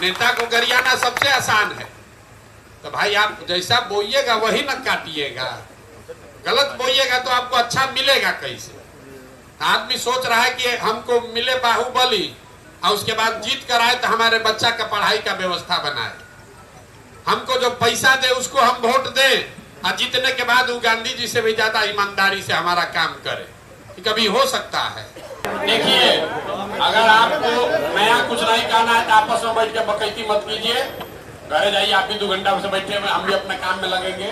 नेता को गरियाना सबसे आसान है। तो भाई आप जैसा बोइएगा वही न काटिएगा। गलत बोइएगा तो आपको अच्छा मिलेगा कैसे? आदमी सोच रहा है कि हमको मिले बाहुबली और उसके बाद जीत कर आए तो हमारे बच्चा का पढ़ाई का व्यवस्था बनाए। हमको जो पैसा दे उसको हम वोट दें और जीतने के बाद वो गांधी जी से भी ज्यादा ईमानदारी से हमारा काम करे। कभी हो सकता है? देखिए, अगर आपको नया कुछ नहीं कहना है तो आपस में बैठ के बकैती मत कीजिए। घरे जाइए, आप भी 2 घंटा से बैठे हुए, हम भी अपने काम में लगेंगे।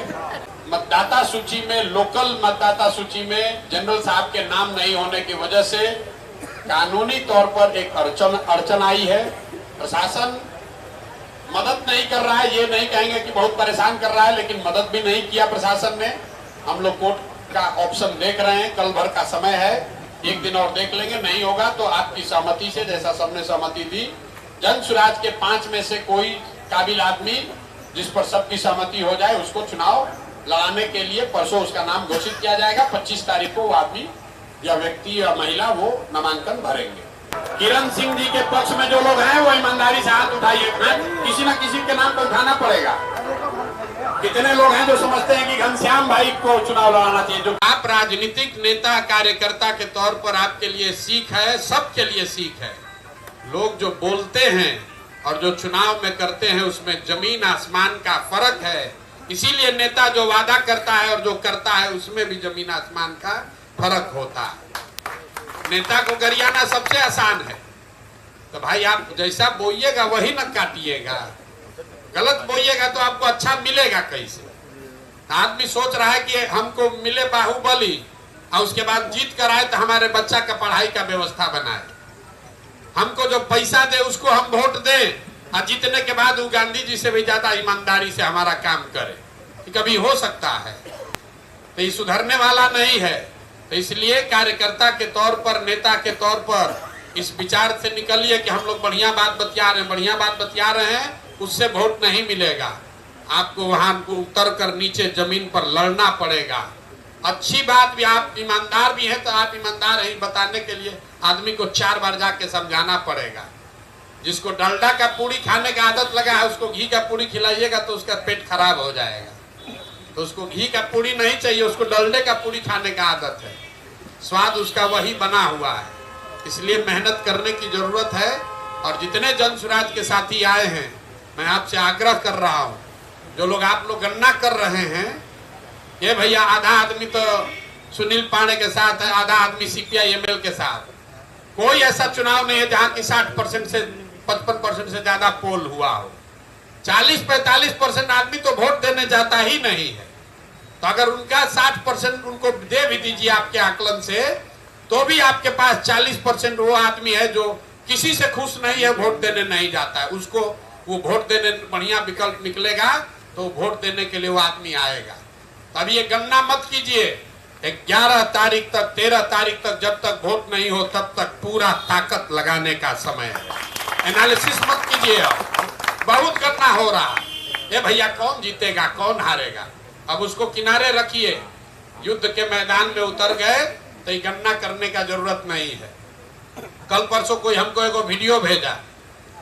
मतदाता सूची में, लोकल मतदाता सूची में जनरल साहब के नाम नहीं होने की वजह से कानूनी तौर पर एक अड़चन आई है। प्रशासन मदद नहीं कर रहा है, ये नहीं कहेंगे कि बहुत परेशान कर रहा है, लेकिन मदद भी नहीं किया प्रशासन ने। हम लोग कोर्ट का ऑप्शन देख रहे हैं, कल भर का समय है, 1 दिन और देख लेंगे। नहीं होगा तो आपकी सहमति से, जैसा सबने सहमति दी, जन सुराज के 5 में से कोई काबिल आदमी जिस पर सबकी सहमति हो जाए उसको चुनाव लड़ाने के लिए परसों उसका नाम घोषित किया जाएगा। 25 तारीख को वो आदमी या व्यक्ति या महिला वो नामांकन भरेंगे। किरण सिंह जी के पक्ष में जो लोग हैं वो ईमानदारी से हाथ उठाइए। किसी न किसी के नाम पर उठाना पड़ेगा। कितने लोग हैं जो समझते हैं कि घनश्याम भाई को चुनाव लड़ाना चाहिए? जो आप राजनीतिक नेता कार्यकर्ता के तौर पर आपके लिए सीख है, सबके लिए सीख है। लोग जो बोलते हैं और जो चुनाव में करते हैं उसमें जमीन आसमान का फर्क है। इसीलिए नेता जो वादा करता है और जो करता है उसमें भी जमीन आसमान का फर्क होता है। नेता को गरियाना सबसे आसान है। तो भाई आप जैसा बोइएगा वही न काटिएगा। गलत बोइएगा तो आपको अच्छा मिलेगा कैसे? आदमी सोच रहा है कि हमको मिले बाहुबली और उसके बाद जीत कर आए तो हमारे बच्चा का पढ़ाई का व्यवस्था बनाए। हमको जो पैसा दे उसको हम वोट दें और जीतने के बाद वो गांधी जी से भी ज्यादा ईमानदारी से हमारा काम करे। कभी हो सकता है? तो ये सुधरने वाला नहीं है। तो इसलिए कार्यकर्ता के तौर पर, नेता के तौर पर इस विचार से निकलिए कि हम लोग बढ़िया बात बतिया रहे हैं, बढ़िया बात बतिया रहे हैं, उससे वोट नहीं मिलेगा। आपको वहां उतर कर नीचे जमीन पर लड़ना पड़ेगा। अच्छी बात भी, आप ईमानदार भी हैं तो आप ईमानदार हैं बताने के लिए आदमी को 4 बार जाके समझाना पड़ेगा। जिसको डलडा का पूरी खाने का आदत लगा है उसको घी का पूरी खिलाइएगा तो उसका पेट खराब हो जाएगा। तो उसको घी का पूरी नहीं चाहिए, उसको डलडे का पूरी खाने का आदत है। स्वाद उसका वही बना हुआ है। इसलिए मेहनत करने की जरूरत है। और जितने जन सुराज के साथी आए हैं, मैं आपसे आग्रह कर रहा हूँ, जो लोग आप लोग गणना कर रहे हैं, ये भैया आधा आदमी तो सुनील पांडे के साथ है, आधा आदमी CPI-ML के साथ। कोई ऐसा चुनाव नहीं है जहाँ की 60% से 55% से ज्यादा पोल हुआ हो। 40-45% आदमी तो वोट देने जाता ही नहीं है। तो अगर उनका 60% उनको दे भी दीजिए आपके आकलन से, तो भी आपके पास 40% वो आदमी है जो किसी से खुश नहीं है, वोट देने नहीं जाता है। उसको वो वोट देने बढ़िया विकल्प निकलेगा तो वोट देने के लिए वो आदमी आएगा। तो अब ये गणना मत कीजिए। 11 तारीख तक, 13 तारीख तक जब तक वोट नहीं हो तब तक पूरा ताकत लगाने का समय है। एनालिसिस मत कीजिए। बहुत गणना हो रहा है। ये भैया कौन जीतेगा, कौन हारेगा, अब उसको किनारे रखिए। युद्ध के मैदान में उतर गए तो ये गणना करने का जरूरत नहीं है। कल परसों कोई हमको एगो वीडियो भेजा,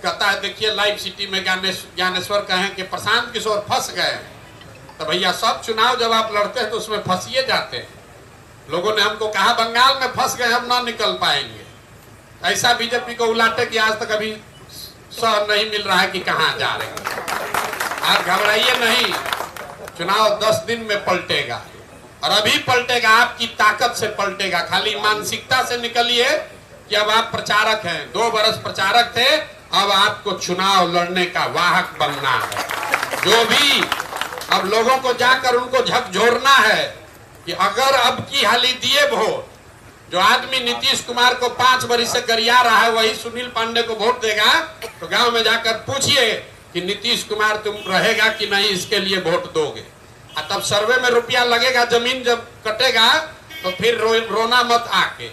कहता है देखिए लाइव सिटी में ज्ञानेश्वर कहें कि प्रशांत किशोर फंस गए। तो भैया सब चुनाव जब आप लड़ते हैं तो उसमें फंसिए जाते हैं। लोगों ने हमको कहा बंगाल में फंस गए, हम ना निकल पाएंगे। ऐसा बीजेपी को उलाटे कि आज तक अभी सह नहीं मिल रहा है कि कहाँ जा रहे हैं। आप घबराइए नहीं, चुनाव 10 दिन में पलटेगा और अभी पलटेगा, आपकी ताकत से पलटेगा। खाली मानसिकता से निकलिए कि अब आप प्रचारक हैं। 2 बरस प्रचारक थे, अब आपको चुनाव लड़ने का वाहक बनना है। जो भी अब लोगों को जाकर उनको झकझोरना है कि अगर अब की हाली दिए वोट, जो आदमी नीतीश कुमार को 5 बरस से गरिया रहा है वही सुनील पांडे को वोट देगा, तो गांव में जाकर पूछिए कि नीतीश कुमार तुम रहेगा कि नहीं, इसके लिए वोट दोगे। तब सर्वे में रुपया लगेगा, जमीन जब कटेगा तो फिर रोना मत आके।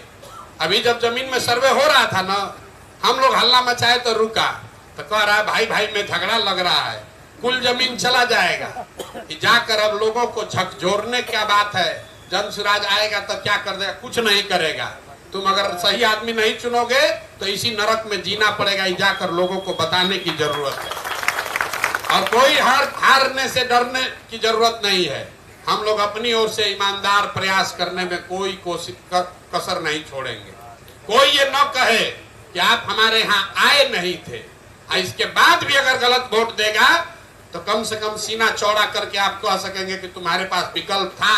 अभी जब जमीन में सर्वे हो रहा था ना, हम लोग हल्ला मचाए तो रुका, तो कह रहा है भाई भाई में झगड़ा लग रहा है, कुल जमीन चला जाएगा। कि जाकर अब लोगों को झकझोरने क्या बात है। जन सुराज आएगा तो क्या कर देगा, कुछ नहीं करेगा। तुम अगर सही आदमी नहीं चुनोगे तो इसी नरक में जीना पड़ेगा, ये जाकर लोगों को बताने की जरूरत है। और कोई हारने से डरने की जरूरत नहीं है। हम लोग अपनी ओर से ईमानदार प्रयास करने में कोई कसर नहीं छोड़ेंगे। कोई ये न कहे कि आप हमारे यहाँ आए नहीं थे, इसके बाद भी अगर गलत वोट देगा तो कम से कम सीना चौड़ा करके आप कह सकेंगे कि तुम्हारे पास विकल्प था,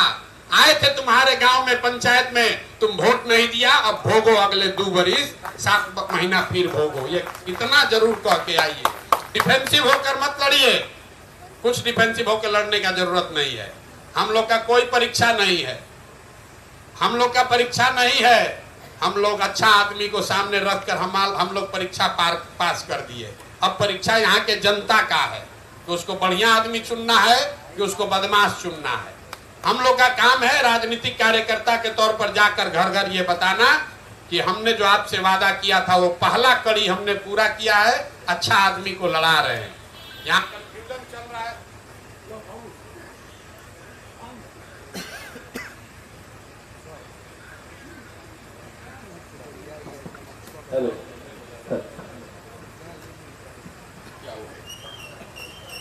आए थे तुम्हारे गांव में, पंचायत में, तुम वोट नहीं दिया, अब भोगो अगले 2 बरिस 7 महीना फिर भोगो। ये इतना जरूर कह के आइए। डिफेंसिव होकर मत लड़िए, कुछ डिफेंसिव होकर लड़ने का जरूरत नहीं है। हम लोग का कोई परीक्षा नहीं है, हम लोग का परीक्षा नहीं है। हम लोग अच्छा आदमी को सामने रखकर हम लोग परीक्षा पास कर दिए। अब परीक्षा यहाँ के जनता का है कि उसको बढ़िया आदमी चुनना है कि उसको बदमाश चुनना है। हम लोग का काम है राजनीतिक कार्यकर्ता के तौर पर जाकर घर घर ये बताना कि हमने जो आपसे वादा किया था वो पहला कड़ी हमने पूरा किया है, अच्छा आदमी को लड़ा रहे हैं। यहाँ कंफ्यूजन चल रहा है। हेलो,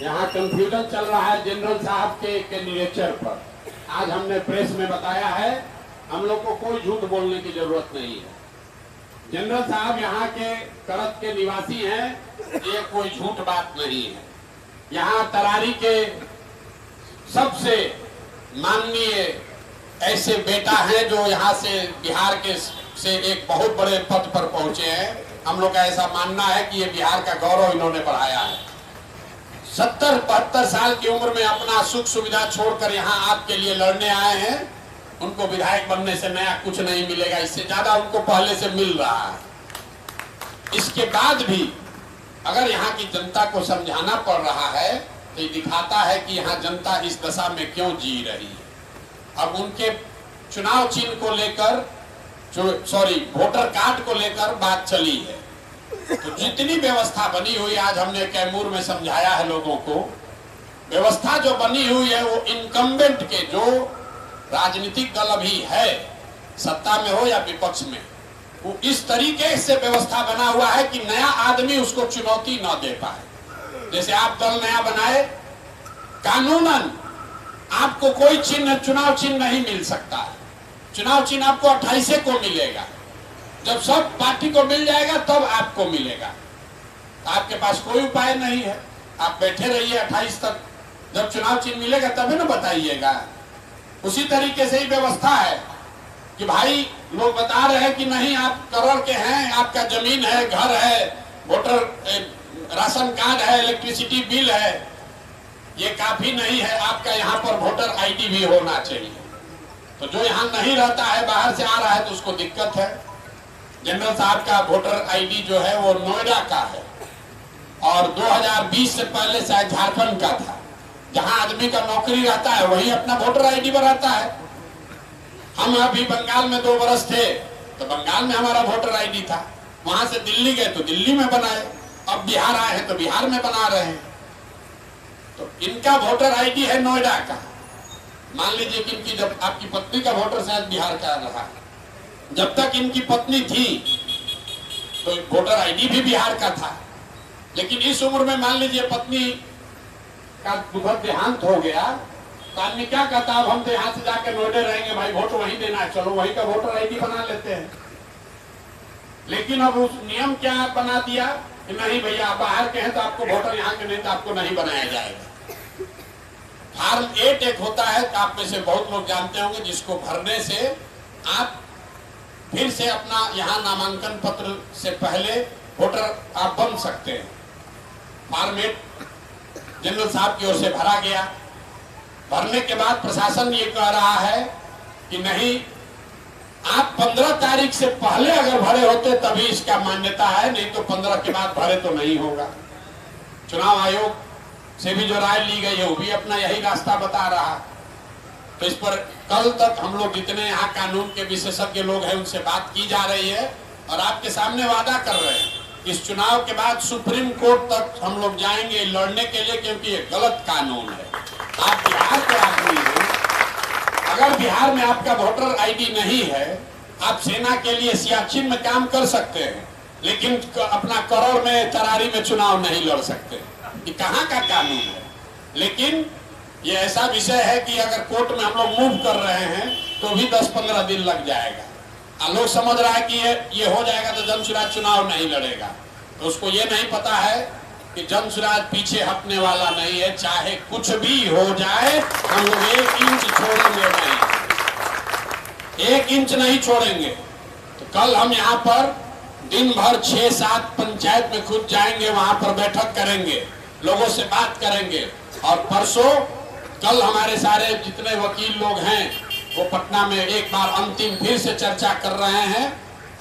यहाँ कंफ्यूजन चल रहा है जनरल साहब के कैंडिडेचर पर। आज हमने प्रेस में बताया है, हम लोग को कोई झूठ बोलने की जरूरत नहीं है। जनरल साहब यहाँ के करत के निवासी हैं, ये कोई झूठ बात नहीं है। यहाँ तरारी के सबसे माननीय ऐसे बेटा हैं जो यहाँ से बिहार के से एक बहुत बड़े पद पर पहुंचे हैं। हम लोग का ऐसा मानना है कि ये बिहार का गौरव इन्होंने बढ़ाया है। 70-72 साल की उम्र में अपना सुख सुविधा छोड़कर यहाँ आपके लिए लड़ने आए हैं। उनको विधायक बनने से नया कुछ नहीं मिलेगा, इससे ज्यादा उनको पहले से मिल रहा है। इसके बाद भी अगर यहाँ की जनता को समझाना पड़ रहा है तो ये दिखाता है कि यहाँ जनता इस दशा में क्यों जी रही है। अब उनके चुनाव चिन्ह को लेकर वोटर कार्ड को लेकर बात चली है। तो जितनी व्यवस्था बनी हुई, आज हमने कैमूर में समझाया है लोगों को, व्यवस्था जो बनी हुई है वो इनकम्बेंट के, जो राजनीतिक दल अभी है सत्ता में हो या विपक्ष में, वो इस तरीके से व्यवस्था बना हुआ है कि नया आदमी उसको चुनौती न दे पाए। जैसे आप दल नया बनाए, कानूनन आपको कोई चिन्ह, चुनाव चिन्ह नहीं मिल सकता है। चुनाव चिन्ह आपको 28 को मिलेगा। जब सब पार्टी को मिल जाएगा तब आपको मिलेगा। आपके पास कोई उपाय नहीं है, आप बैठे रहिए 28 तक, जब चुनाव चिन्ह मिलेगा तभी ना बताइएगा। उसी तरीके से ही व्यवस्था है कि भाई लोग बता रहे हैं कि नहीं आप करोड़ के हैं, आपका जमीन है, घर है, वोटर राशन कार्ड है, इलेक्ट्रिसिटी बिल है, ये काफी नहीं है, आपका यहाँ पर वोटर आईडी भी होना चाहिए। तो जो यहाँ नहीं रहता है, बाहर से आ रहा है, तो उसको दिक्कत है। जनरल साहब का वोटर आईडी जो है वो नोएडा का है और 2020 से पहले शायद झारखंड का था। जहां आदमी का नौकरी रहता है वही अपना वोटर आईडी बनाता है। हम अभी बंगाल में 2 बरस थे तो बंगाल में हमारा वोटर आईडी था, वहां से दिल्ली गए तो दिल्ली में बनाए, अब बिहार आए हैं तो बिहार में बना रहे हैं। तो इनका वोटर आईडी है नोएडा का। मान लीजिए कि इनकी, जब आपकी पत्नी का वोटर शायद बिहार का रहा, जब तक इनकी पत्नी थी तो वोटर आईडी भी बिहार का था। लेकिन इस उम्र में मान लीजिए पत्नी का दुखद देहांत हो गया तो आदमी क्या कहता है, अब हम तो यहाँ से जाकर नोएडा रहेंगे, भाई वोट वहीं देना है, चलो वहीं का वोटर आईडी बना लेते हैं। लेकिन अब उस नियम क्या बना दिया कि नहीं भैया आप बाहर के हैं तो आपको वोटर यहाँ के नहीं तो आपको नहीं बनाया जाएगा। फॉर्म 8 एक होता है, तो आप में से बहुत लोग जानते होंगे, जिसको भरने से आप फिर से अपना यहाँ नामांकन पत्र से पहले वोटर आप बन सकते हैं। फॉर्म 8 जनरल साहब की ओर से भरा गया। भरने के बाद प्रशासन ये कह रहा है कि नहीं, आप 15 तारीख से पहले अगर भरे होते तभी इसका मान्यता है, नहीं तो 15 के बाद भरे तो नहीं होगा। चुनाव आयोग से भी जो राय ली गई है वो भी अपना यही रास्ता बता रहा। तो इस पर कल तक हम लोग जितने यहाँ कानून के विशेषज्ञ लोग हैं उनसे बात की जा रही है और आपके सामने वादा कर रहे हैं इस चुनाव के बाद सुप्रीम कोर्ट तक हम लोग जाएंगे लड़ने के लिए, क्योंकि ये गलत कानून है। आप बिहार के आदमी हो, अगर बिहार में आपका वोटर आईडी नहीं है, आप सेना के लिए सियाचिन में काम कर सकते हैं, लेकिन अपना करोड़ में तरारी में चुनाव नहीं लड़ सकते। ये कहाँ का कानून है? लेकिन ये ऐसा विषय है कि अगर कोर्ट में हम लोग मूव कर रहे हैं तो भी 10-15 दिन लग जाएगा। लोग समझ रहा है कि ये हो जाएगा तो जन चुनाव नहीं लड़ेगा, तो उसको ये नहीं पता है कि जन स्वराज पीछे हटने वाला नहीं है। चाहे कुछ भी हो जाए, हम लोग 1 इंच छोड़ेंगे नहीं, 1 इंच नहीं छोड़ेंगे। तो कल हम यहाँ पर दिन भर 6-7 पंचायत में खुद जाएंगे, वहां पर बैठक करेंगे, लोगों से बात करेंगे। और परसों कल हमारे सारे जितने वकील लोग हैं वो पटना में एक बार अंतिम फिर से चर्चा कर रहे हैं।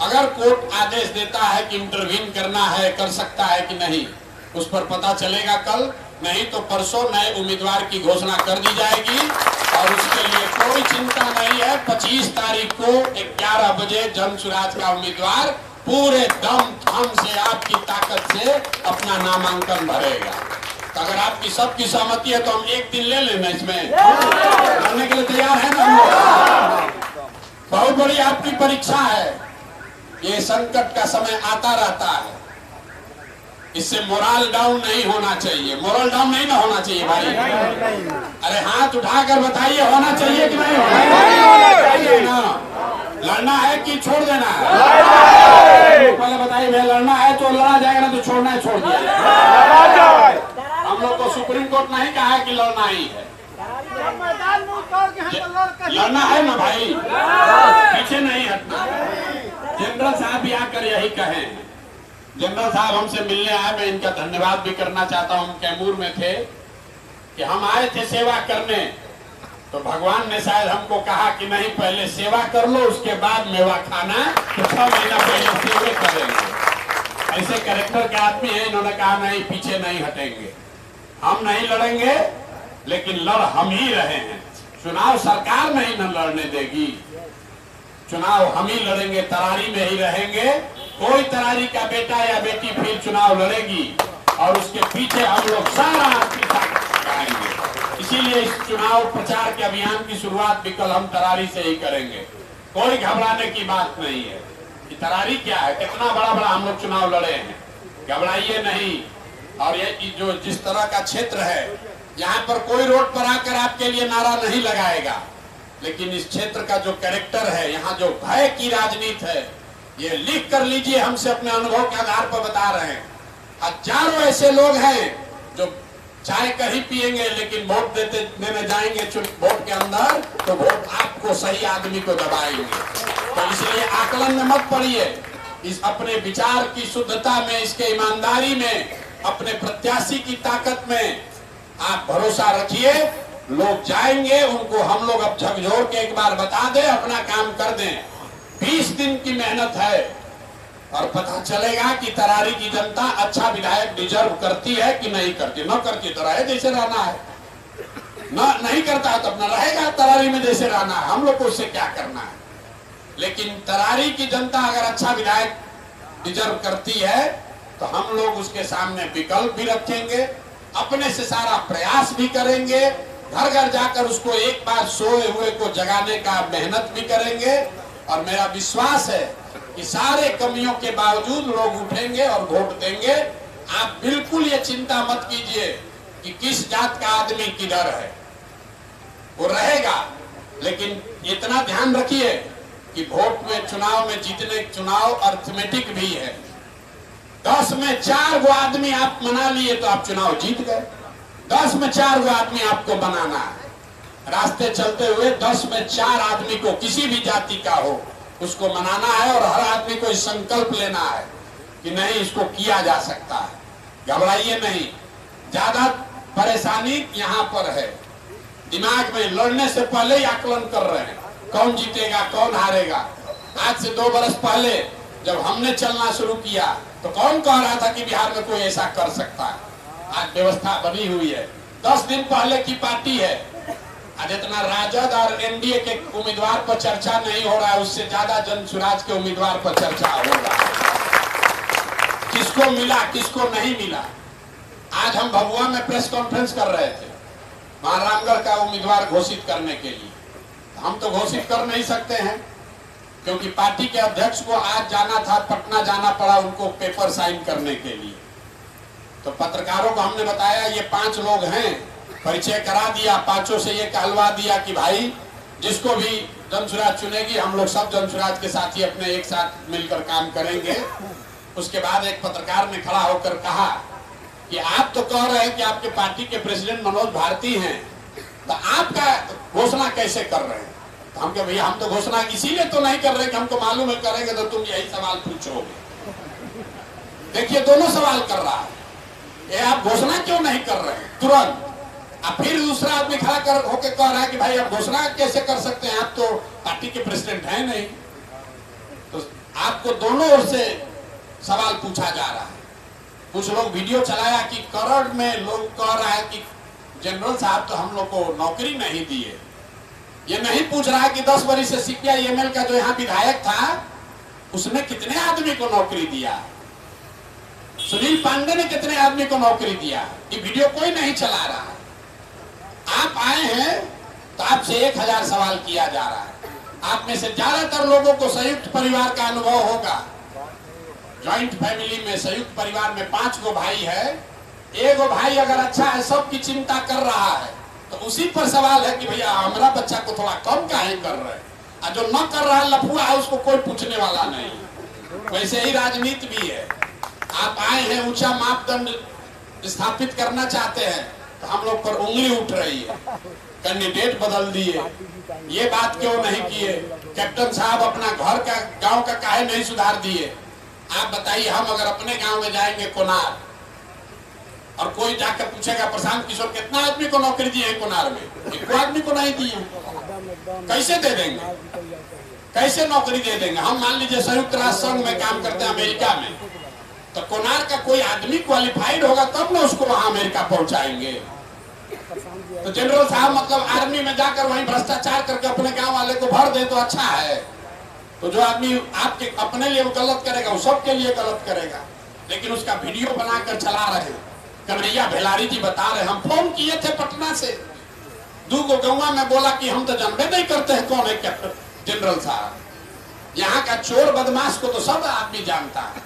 अगर कोर्ट आदेश देता है कि इंटरवीन करना है, कर सकता है कि नहीं, उस पर पता चलेगा कल। नहीं तो परसों नए उम्मीदवार की घोषणा कर दी जाएगी और उसके लिए कोई चिंता नहीं है। 25 तारीख को 11 बजे जन स्वराज का उम्मीदवार पूरे दम से आपकी ताकत से अपना नामांकन भरेगा। तो अगर आपकी सबकी सहमति है तो हम 1 दिन ले लेना, इसमें करने के लिए तैयार है ना हम लोग? बहुत बड़ी आपकी परीक्षा है। ये संकट का समय आता रहता है, इससे मोरल डाउन नहीं होना चाहिए। मोरल डाउन नहीं ना होना चाहिए भाई। अरे हाथ उठाकर बताइए, होना चाहिए कि नहीं होना चाहिए ना? लड़ना है कि छोड़ देना है? पहले बताइए, भैया लड़ना है तो लड़ा जाएगा, ना तो छोड़ना है छोड़ दिया। हम लोग को सुप्रीम कोर्ट नहीं कहा है कि लड़ना ही है, लड़ना है ना भाई, पीछे नहीं हटना। जनरल साहब भी आकर यही कहे हैं। जनरल साहब हमसे मिलने आए, मैं इनका धन्यवाद भी करना चाहता हूँ। कैमूर में थे कि हम आए थे सेवा करने, तो भगवान ने शायद हमको कहा कि नहीं पहले सेवा कर लो, उसके बाद मेवा खाना। तो 6 महीना पहले सेवा करेंगे। ऐसे कैरेक्टर के आदमी हैं, इन्होंने कहा नहीं पीछे नहीं हटेंगे, हम नहीं लड़ेंगे, लेकिन लड़ हम ही रहे हैं। चुनाव सरकार नहीं न लड़ने देगी, चुनाव हम ही लड़ेंगे, तरारी में ही रहेंगे। कोई तरारी का बेटा या बेटी फिर चुनाव लड़ेगी और उसके पीछे हम लोग सारा लगाएंगे। इसीलिए इस चुनाव प्रचार के अभियान की शुरुआत भी कल हम तरारी से ही करेंगे। कोई घबराने की बात नहीं है कि तरारी क्या है, कितना बड़ा हम लोग चुनाव लड़े हैं, घबराइए नहीं। और ये जो जिस तरह का क्षेत्र है, यहाँ पर कोई रोड पर आकर आपके लिए नारा नहीं लगाएगा, लेकिन इस क्षेत्र का जो कैरेक्टर है, यहाँ जो भय की राजनीति है, ये लिख कर लीजिए, हमसे अपने अनुभव के आधार पर बता रहे हैं। हजारों ऐसे लोग हैं जो चाय कहीं पिएंगे, लेकिन वोट देने जाएंगे वोट के अंदर तो वोट आपको सही आदमी को दबाएंगे। तो इसलिए आकलन में मत पड़िए, इस अपने विचार की शुद्धता में, इसके ईमानदारी में, अपने प्रत्याशी की ताकत में आप भरोसा रखिए। लोग जाएंगे, उनको हम लोग अब झकझोर के एक बार बता दें, अपना काम कर दें। 20 दिन की मेहनत है और पता चलेगा कि तरारी की जनता अच्छा विधायक डिजर्व करती है कि नहीं करती। न करती तो रहे जैसे रहना है, न नहीं करता तो अपना रहेगा तरारी में जैसे रहना है, हम लोग को उससे क्या करना है। लेकिन तरारी की जनता अगर अच्छा विधायक डिजर्व करती है तो हम लोग उसके सामने विकल्प भी रखेंगे, अपने से सारा प्रयास भी करेंगे, घर घर जाकर उसको एक बार सोए हुए को जगाने का मेहनत भी करेंगे। और मेरा विश्वास है कि सारे कमियों के बावजूद लोग उठेंगे और वोट देंगे। आप बिल्कुल ये चिंता मत कीजिए कि किस जात का आदमी किधर है, वो रहेगा। लेकिन इतना ध्यान रखिए कि वोट में, चुनाव में जीतने, चुनाव अर्थमेटिक भी है। 10 में 4 गो आदमी आप मना लिए तो आप चुनाव जीत गए। 10 में 4 गो आदमी आपको बनाना है। रास्ते चलते हुए 10 में 4 आदमी को, किसी भी जाति का हो, उसको मनाना है और हर आदमी को इस संकल्प लेना है कि नहीं, इसको किया जा सकता है। घबराइए नहीं। ज्यादा परेशानी यहाँ पर है, दिमाग में लड़ने से पहले ही आकलन कर रहे हैं कौन जीतेगा कौन हारेगा। आज से 2 बरस पहले जब हमने चलना शुरू किया तो कौन कह रहा था कि बिहार में कोई ऐसा कर सकता है। आज व्यवस्था बनी हुई है। 10 दिन पहले की पार्टी है। आज इतना राजद और एनडीए के उम्मीदवार पर चर्चा नहीं हो रहा है, उससे ज्यादा जन स्वराज के उम्मीदवार पर चर्चा हो रहा है। किसको मिला किसको नहीं मिला। आज हम भभुआ में प्रेस कॉन्फ्रेंस कर रहे थे महारामगढ़ का उम्मीदवार घोषित करने के लिए। हम तो घोषित कर नहीं सकते हैं, क्योंकि पार्टी के अध्यक्ष को आज जाना था, पटना जाना पड़ा उनको पेपर साइन करने के लिए। तो पत्रकारों को हमने बताया ये 5 लोग हैं, परिचय करा दिया, 5ों से ये कहलवा दिया कि भाई जिसको भी जनसुराज चुनेगी हम लोग सब जनसुराज के साथी अपने एक साथ मिलकर काम करेंगे। उसके बाद एक पत्रकार ने खड़ा होकर कहा कि आप तो कह रहे हैं कि आपके पार्टी के प्रेसिडेंट मनोज भारती हैं, तो आपका घोषणा कैसे कर रहे हैं? तो हम कहे भैया हम तो घोषणा इसीलिए तो नहीं कर रहे कि हमको मालूम है करेंगे तो तुम यही सवाल पूछोगे। देखिए दोनों सवाल कर रहा है, ये आप घोषणा क्यों नहीं कर रहे हैं तुरंत? अब फिर दूसरा आदमी खड़ा कर होके कह रहा है कि भाई आप घोषणा कैसे कर सकते हैं, आप तो पार्टी के प्रेसिडेंट हैं नहीं। तो आपको दोनों ओर से सवाल पूछा जा रहा है। कुछ लोग वीडियो चलाया कि करण में लोग कह रहा है कि जनरल साहब तो हम लोग को नौकरी नहीं दिए। ये नहीं पूछ रहा है कि 10 वर्ष से CPI-ML का जो यहाँ विधायक था उसने कितने आदमी को नौकरी दिया, सुनील पांडे ने कितने आदमी को नौकरी दिया। ये वीडियो कोई नहीं चला रहा है। आप आए हैं तो आपसे 1000 सवाल किया जा रहा है। आप में से ज्यादातर लोगों को संयुक्त परिवार का अनुभव होगा। जॉइंट फैमिली में, संयुक्त परिवार में 5 गो भाई है, एक भाई अगर अच्छा है सबकी चिंता कर रहा है तो उसी पर सवाल है कि भैया हमारा बच्चा को थोड़ा कम काहे कर रहे हैं, और जो न कर रहा है लफुआ है उसको कोई पूछने वाला नहीं। वैसे ही राजनीति भी है। आप आए हैं ऊंचा मापदंड स्थापित करना चाहते हैं तो हम लोग पर उंगली उठ रही है, कैंडिडेट बदल दिए, ये बात क्यों नहीं किए, कैप्टन साहब अपना घर का गांव का काहे नहीं सुधार दिए। आप बताइए हम अगर अपने गांव में जाएंगे कोनार और कोई जाकर पूछेगा प्रशांत किशोर कितना आदमी को नौकरी दी है कोनार में, एक आदमी को नहीं दी है, कैसे दे देंगे, कैसे नौकरी दे देंगे। हम मान लीजिए संयुक्त राष्ट्र संघ में काम करते हैं अमेरिका में, तो कोनार का कोई आदमी क्वालिफाइड होगा तब ना उसको वहां अमेरिका पहुंचाएंगे। तो जनरल साहब मतलब आर्मी में जाकर वहीं भ्रष्टाचार करके अपने गांव वाले को भर दे तो अच्छा है। तो जो आदमी आपके अपने लिए गलत करेगा वो सबके लिए गलत करेगा। लेकिन उसका वीडियो बनाकर चला रहे हैं। कन्हैया भेलारी जी बता रहे हम फोन किए थे पटना से, 2 गो गौवा में बोला कि हम तो जानबे नहीं करते हैं कौन है कैप्टन जनरल साहब। यहाँ का चोर बदमाश को तो सब आदमी जानता है,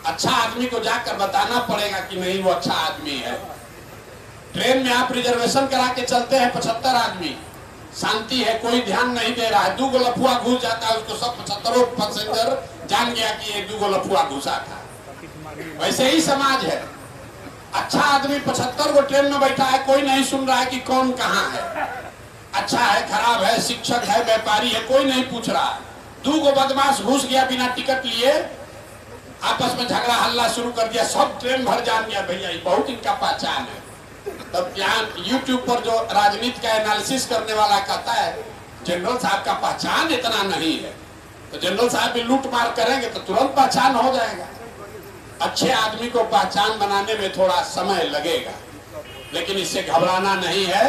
अच्छा आदमी को जाकर बताना पड़ेगा कि नहीं वो अच्छा आदमी है। ट्रेन में आप रिजर्वेशन करा के चलते हैं 75 आदमी, शांति है, कोई ध्यान नहीं दे रहा है, 2 गो लफुआ घुस जाता है, उसको सब 75 पैसेंजर जान गया कि ये 2 गो लफुआ घुसा था। वैसे ही समाज है, अच्छा आदमी 75 गो ट्रेन में बैठा है, कोई नहीं सुन रहा है कि कौन कहाँ है, अच्छा है खराब है, शिक्षक है व्यापारी है, कोई नहीं पूछ रहा है। 2 गो बदमाश घुस गया बिना टिकट लिए, आपस में झगड़ा हल्ला शुरू कर दिया, सब ट्रेन भर जान गया भैया बहुत इनका पहचान है। तब यहाँ YouTube पर जो राजनीति का एनालिसिस करने वाला कहता है जनरल साहब का पहचान इतना नहीं है, तो जनरल साहब भी लूट मार करेंगे तो तुरंत पहचान हो जाएगा। अच्छे आदमी को पहचान बनाने में थोड़ा समय लगेगा, लेकिन इससे घबराना नहीं है।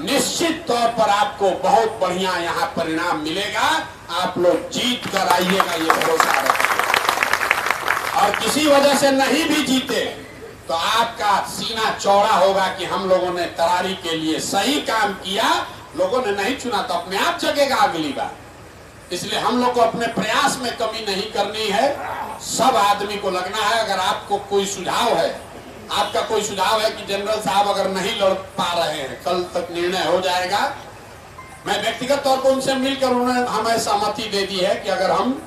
निश्चित तौर पर आपको बहुत बढ़िया यहाँ परिणाम मिलेगा, आप लोग जीत कर आइएगा, ये भरोसा रखिए। और किसी वजह से नहीं भी जीते तो आपका सीना चौड़ा होगा कि हम लोगों ने तरारी के लिए सही काम किया, लोगों ने नहीं चुना तो अपने आप जगेगा अगली बार। इसलिए हम लोग को अपने प्रयास में कमी नहीं करनी है, सब आदमी को लगना है। अगर आपको कोई सुझाव है, आपका कोई सुझाव है कि जनरल साहब अगर नहीं लड़ पा रहे हैं, कल तक निर्णय हो जाएगा। मैं व्यक्तिगत तौर पर उनसे मिलकर उन्होंने हमें सहमति दे दी है कि अगर हम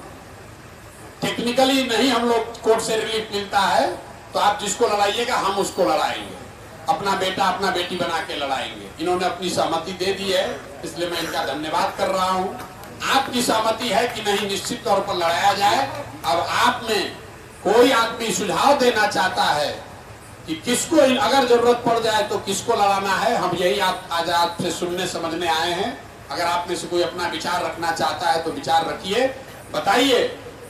टेक्निकली नहीं हम लोग कोर्ट से रिलीफ मिलता है तो आप जिसको लड़ाइएगा हम उसको लड़ाएंगे, अपना बेटा अपना बेटी बना के लड़ाएंगे। इन्होंने अपनी सहमति दे दी है, इसलिए मैं इनका धन्यवाद कर रहा हूँ। आपकी सहमति है कि नहीं निश्चित तौर पर लड़ाया जाए। अब आप में कोई आदमी सुझाव देना चाहता है कि किसको अगर जरूरत पड़ जाए तो किसको लड़ाना है, हम यही आज आपसे सुनने समझने आए हैं। अगर आप में से कोई अपना विचार रखना चाहता है तो विचार रखिए, बताइए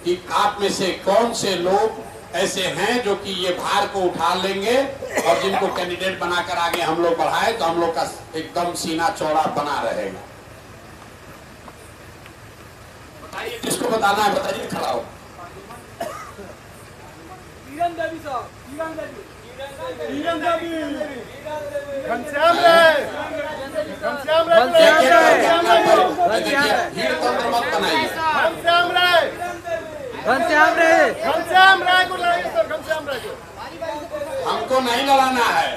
कि आप में से कौन से लोग ऐसे हैं जो कि ये भार को उठा लेंगे और जिनको कैंडिडेट बनाकर आगे हम लोग बढ़ाए तो हम लोग का एकदम सीना चौड़ा बना रहेगा। बताइए किसको बताना है, बताइए, खड़ा हो। भीड़ तंत्र मत बनाइए। घनश्याम राय को लड़ाइए सर, घनश्याम राय को। हमको नहीं लड़ाना है,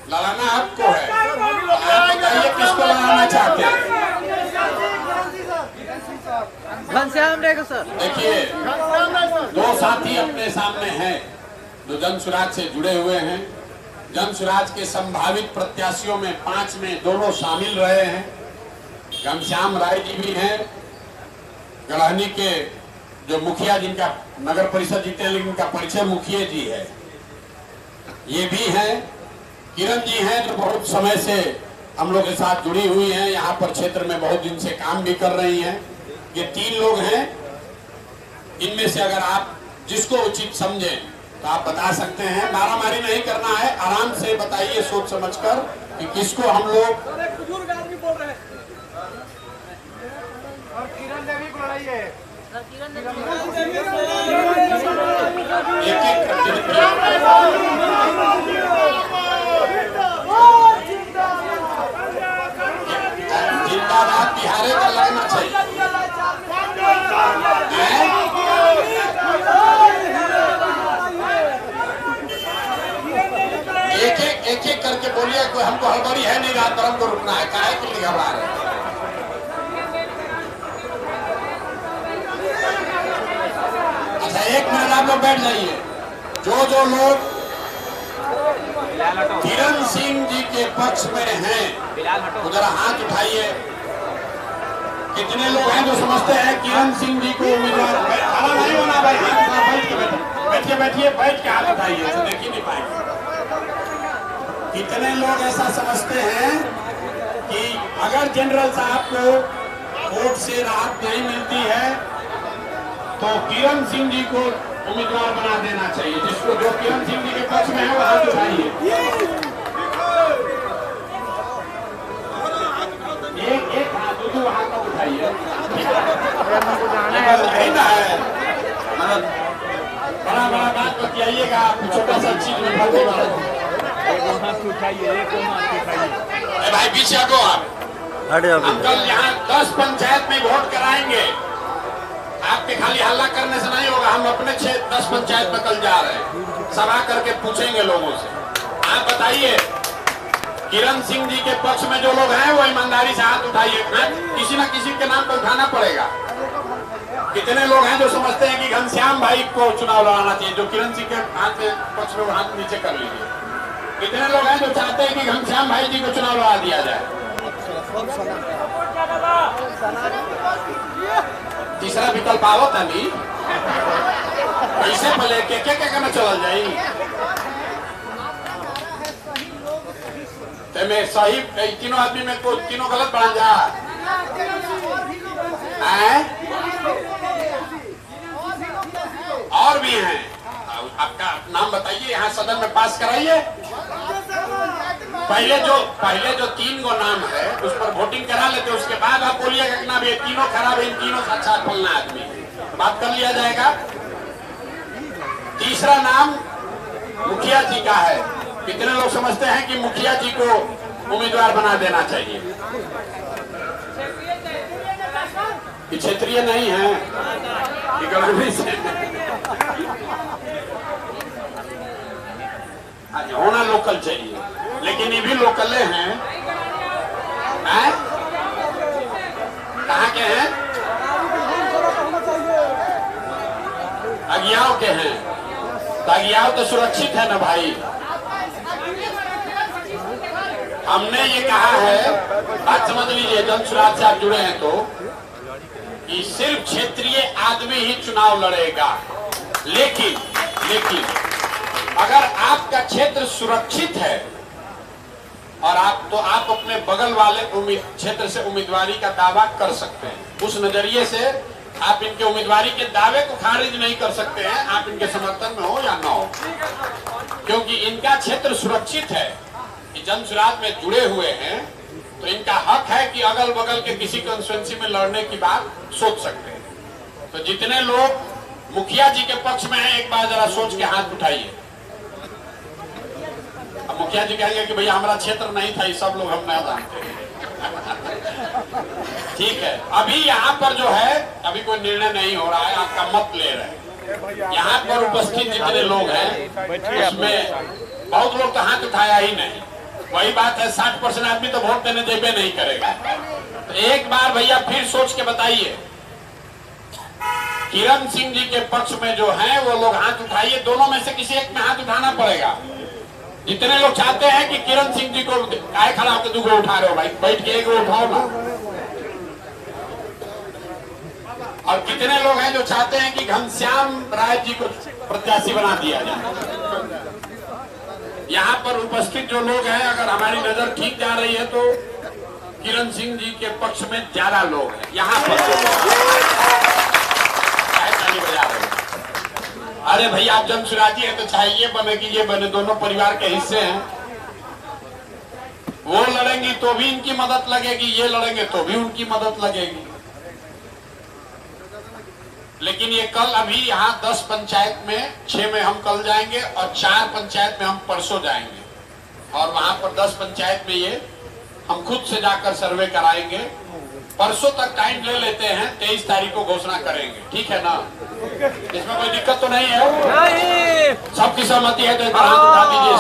लड़ाना आपको है। आप बताइए किसको लड़ाना चाहते हैं। घनश्याम राय को सर। देखिए, दो साथी अपने सामने हैं जो जन सुराज से जुड़े हुए हैं। जन सुराज के संभावित प्रत्याशियों में 5 में दोनों शामिल रहे हैं। घनश्याम राय जी भी हैं, गढ़हनी के जो मुखिया जिनका नगर परिषद जीते हैं लेकिन उनका परिचय मुखिया जी है, ये भी हैं। किरण जी हैं जो बहुत समय से हम लोग के साथ जुड़ी हुई हैं, यहाँ पर क्षेत्र में बहुत दिन से काम भी कर रही हैं। ये 3 लोग हैं। इनमें से अगर आप जिसको उचित समझें तो आप बता सकते हैं। मारामारी नहीं करना है, आराम से बताइए सोच समझकर कि किसको हम लोग। बुजुर्ग आदमी बोल रहे हैं। और किरण देवी को लड़ाइए। एक एक करके जिंदाबाद बिहारे का लगना चाहिए। एक एक करके बोलिए, कोई हमको हड़बड़ी है नहीं, रात भर हमको रुकना है, काहे के लिए घबरा रहे हैं। अच्छा, 1 मिनट आप लोग बैठ जाइए। जो लोग किरण सिंह जी के पक्ष में हैं उधर हाथ उठाइए। कितने लोग हैं जो समझते हैं किरण सिंह जी को उम्मीदवार। खड़ा नहीं होना भाई, बैठ के बैठिए, बैठ के हाथ उठाइए, ऐसे देख ही नहीं पाएंगे। कितने लोग ऐसा समझते हैं कि अगर जनरल साहब को वोट से राहत नहीं मिलती है तो किरण सिंह जी को उम्मीदवार बना देना चाहिए। जिसको जो किरण सिंह जी के पक्ष में है वो हाथ उठाइए। एक हाथ, 2 हाथ उठाइए। बड़ा बात बतियाइएगा, छोटा सा चीज में फंसे वाला। भाई पीछे हटो आप। हम कल यहाँ 10 पंचायत में वोट कराएंगे। आपके खाली हल्ला करने से नहीं होगा। हम अपने 10 पंचायत में कल जा रहे हैं, सभा करके पूछेंगे लोगों से। आप बताइए, किरण सिंह जी के पक्ष में जो लोग हैं वो ईमानदारी से हाथ उठाइए। किसी न किसी के नाम पर उठाना पड़ेगा। कितने लोग हैं जो समझते हैं कि घनश्याम भाई को चुनाव लड़ाना चाहिए। जो किरण सिंह के हाथ पक्ष में वो हाथ नीचे कर लीजिए। कितने लोग हैं जो चाहते हैं कि घनश्याम भाई जी को चुनाव लड़ा दिया जाए। तीसरा विकल्प आओ तभी कैसे पहले क्या करना चल जाए। तो मैं सही तीनों आदमी में को तीनों गलत बना जा। और भी हैं, आपका नाम बताइए, यहाँ सदन में पास कराइए। पहले जो 3 गो नाम है उस पर वोटिंग करा लेते, उसके बाद आप बोलिएगा कि ना ये तीनों खराब है, इन तीनों से अच्छा फलना आदमी, बात कर लिया जाएगा। तीसरा नाम मुखिया जी का है। कितने लोग समझते हैं कि मुखिया जी को उम्मीदवार बना देना चाहिए। क्षेत्रीय नहीं है, होना लोकल चाहिए, लेकिन ये भी लोकल हैं। कहाँ के हैं? अगियाव के हैं। तो अगियाव तो सुरक्षित है ना भाई। हमने ये कहा है, बात समझ लीजिए, जन सुराज से आप जुड़े हैं तो, कि सिर्फ क्षेत्रीय आदमी ही चुनाव लड़ेगा। लेकिन अगर आपका क्षेत्र सुरक्षित है और आप अपने बगल वाले क्षेत्र से उम्मीदवारी का दावा कर सकते हैं। उस नजरिए से आप इनके उम्मीदवारी के दावे को खारिज नहीं कर सकते हैं, आप इनके समर्थन में हो या ना हो, क्योंकि इनका क्षेत्र सुरक्षित है। जन सुराज में जुड़े हुए हैं तो इनका हक है कि अगल बगल के किसी कंस्टिट्यूएंसी में लड़ने की बात सोच सकते हैं। तो जितने लोग मुखिया जी के पक्ष में हैं, एक बार जरा सोच के हाथ उठाइए। अब मुखिया जी कहेंगे कि भैया हमारा क्षेत्र नहीं था, ये सब लोग हम नहीं जानते। ठीक है, अभी यहाँ पर जो है अभी कोई निर्णय नहीं हो रहा है, आपका मत ले रहे हैं। यहाँ पर उपस्थित जितने लोग हैं उसमें बहुत लोग तो हाथ उठाया ही नहीं। वही बात है, 60% आदमी तो वोट देने देबे नहीं करेगा। तो एक बार भैया फिर सोच के बताइए, किरण सिंह जी के पक्ष में जो है वो लोग हाथ उठाइए। दोनों में से किसी एक में हाथ उठाना पड़ेगा। जितने लोग चाहते हैं कि किरण सिंह जी को काय खड़ा होकर दूगो उठा रहे हो भाई, बैठ के एक उठाओ ना। और कितने लोग हैं जो चाहते हैं कि घनश्याम राय जी को प्रत्याशी बना दिया जाए। यहाँ पर उपस्थित जो लोग हैं, अगर हमारी नजर ठीक जा रही है तो किरण सिंह जी के पक्ष में ज्यादा लोग हैं। यहाँ पर ताली बजा रहे हैं। अरे भैया आप जनसुराजी है तो चाहे ये बने कि ये बने, दोनों परिवार के हिस्से हैं। वो लड़ेंगी तो भी इनकी मदद लगेगी, ये लड़ेंगे तो भी उनकी मदद लगेगी। लेकिन ये कल अभी यहाँ 10 पंचायत में 6 में हम कल जाएंगे और 4 पंचायत में हम परसों जाएंगे। और वहां पर 10 पंचायत में ये हम खुद से जाकर सर्वे कराएंगे। परसों तक टाइम ले लेते हैं, 23 तारीख को घोषणा करेंगे। ठीक है ना? इसमें कोई दिक्कत तो नहीं है? नहीं। सबकी सहमति है तो एक बार हाथ उठा दीजिए।